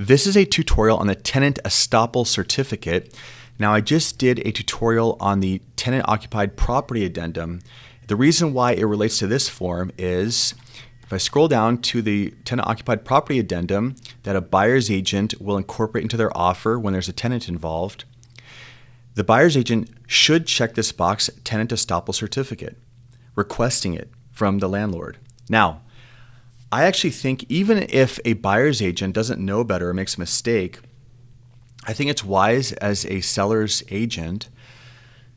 This is a tutorial on the tenant Estoppel certificate. Now, I just did a tutorial on the tenant occupied property addendum. The reason why it relates to this form is if I scroll down to the tenant occupied property addendum that a buyer's agent will incorporate into their offer when there's a tenant involved, the buyer's agent should check this box, tenant Estoppel certificate, requesting it from the landlord. Now, I actually think even if a buyer's agent doesn't know better or makes a mistake, I think it's wise as a seller's agent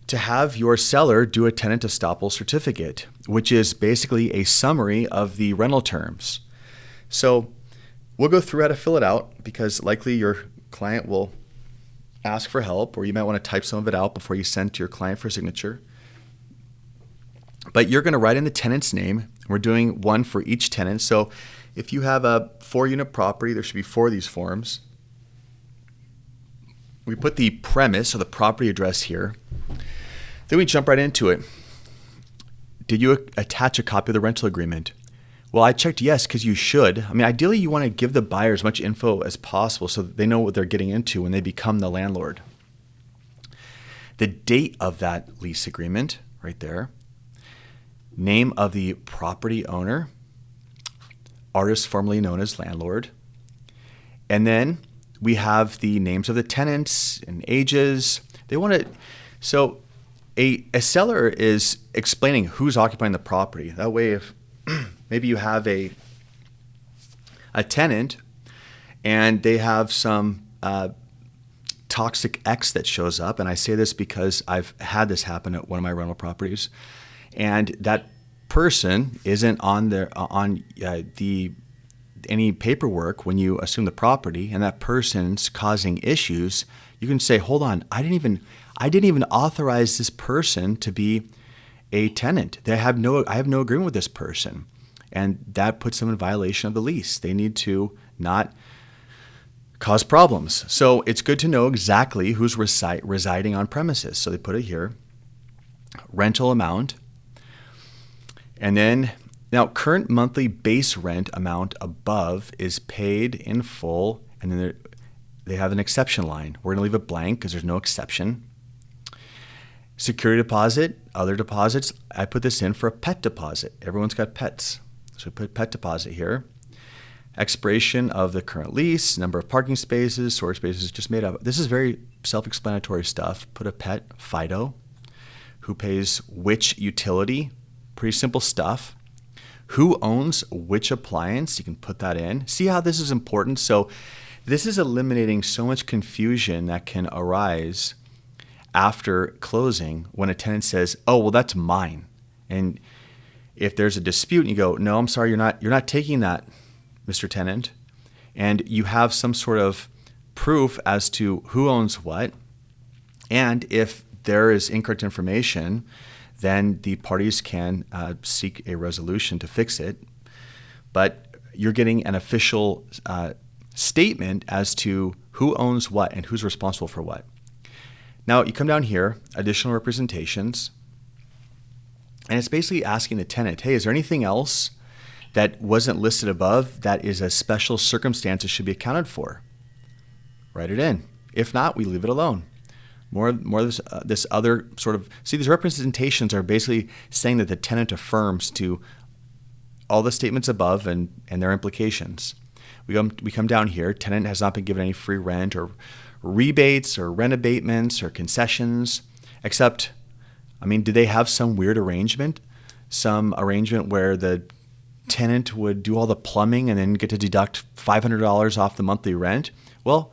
to have your seller do a tenant Estoppel certificate, which is basically a summary of the rental terms. So we'll go through how to fill it out because likely your client will ask for help, or you might want to type some of it out before you send to your client for signature. But you're going to write in the tenant's name. We're doing one for each tenant. So if you have a 4-unit property, there should be 4 of these forms. We put the premise or the property address here. Then we jump right into it. Did you attach a copy of the rental agreement? Well, I checked yes, because you should. I mean, ideally, you want to give the buyer as much info as possible so that they know what they're getting into when they become the landlord. The date of that lease agreement, right there. Name of the property owner, artist formerly known as landlord. And then we have the names of the tenants and ages. They want to, so a seller is explaining who's occupying the property. That way, if maybe you have a tenant and they have some toxic X that shows up, and I say this because I've had this happen at one of my rental properties, and that person isn't on any paperwork when you assume the property, and that person's causing issues. You can say, hold on, I didn't even authorize this person to be a tenant. I have no agreement with this person, and that puts them in violation of the lease. They need to not cause problems. So it's good to know exactly who's residing on premises. So they put it here, rental amount, and then now current monthly base rent amount above is paid in full, and then they have an exception line. We're going to leave it blank because there's no exception. Security deposit, other deposits. I put this in for a pet deposit. Everyone's got pets. So we put pet deposit here. Expiration of the current lease, number of parking spaces, storage spaces just made up. This is very self-explanatory stuff. Put a pet, Fido. Who pays which utility? Pretty simple stuff. Who owns which appliance? You can put that in. See how this is important? So this is eliminating so much confusion that can arise after closing when a tenant says, oh, well, that's mine. And if there's a dispute and you go, no, I'm sorry, you're not taking that, Mr. Tenant, and you have some sort of proof as to who owns what, and if there is incorrect information, then the parties can seek a resolution to fix it. But you're getting an official statement as to who owns what and who's responsible for what. Now, you come down here, additional representations, and it's basically asking the tenant, hey, is there anything else that wasn't listed above that is a special circumstance that should be accounted for? Write it in. If not, we leave it alone. More of this other sort of, see, these representations are basically saying that the tenant affirms to all the statements above and their implications. We come down here, tenant has not been given any free rent or rebates or rent abatements or concessions, except, I mean, do they have some weird arrangement? Some arrangement where the tenant would do all the plumbing and then get to deduct $500 off the monthly rent? Well,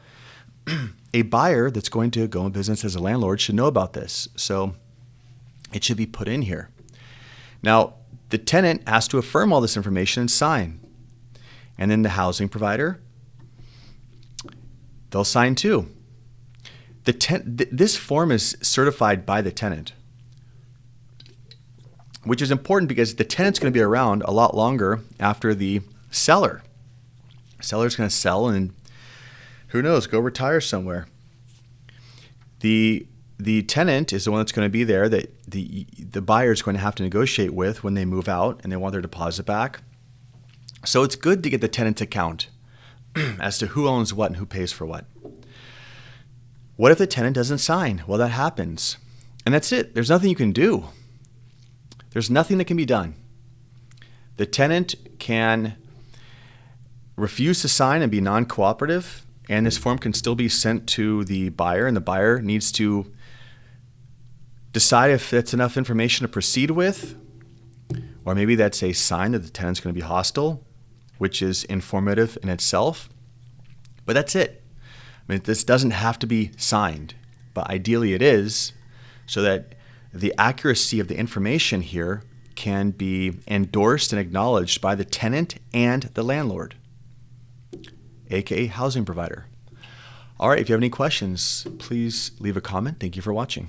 a buyer that's going to go in business as a landlord should know about this. So it should be put in here. Now, the tenant has to affirm all this information and sign. And then the housing provider, they'll sign too. This form is certified by the tenant, which is important because the tenant's going to be around a lot longer after the seller. The seller's going to sell and who knows, go retire somewhere. The tenant is the one that's going to be there that the buyer is going to have to negotiate with when they move out and they want their deposit back. So it's good to get the tenant's account. as to who owns what and who pays for what. What if the tenant doesn't sign? Well, that happens. And that's it. There's nothing you can do. There's nothing that can be done. The tenant can refuse to sign and be non-cooperative, and this form can still be sent to the buyer, and the buyer needs to decide if that's enough information to proceed with, or maybe that's a sign that the tenant's going to be hostile, which is informative in itself. But that's it. I mean, this doesn't have to be signed, but ideally it is, so that the accuracy of the information here can be endorsed and acknowledged by the tenant and the landlord, aka housing provider. All right, if you have any questions, please leave a comment. Thank you for watching.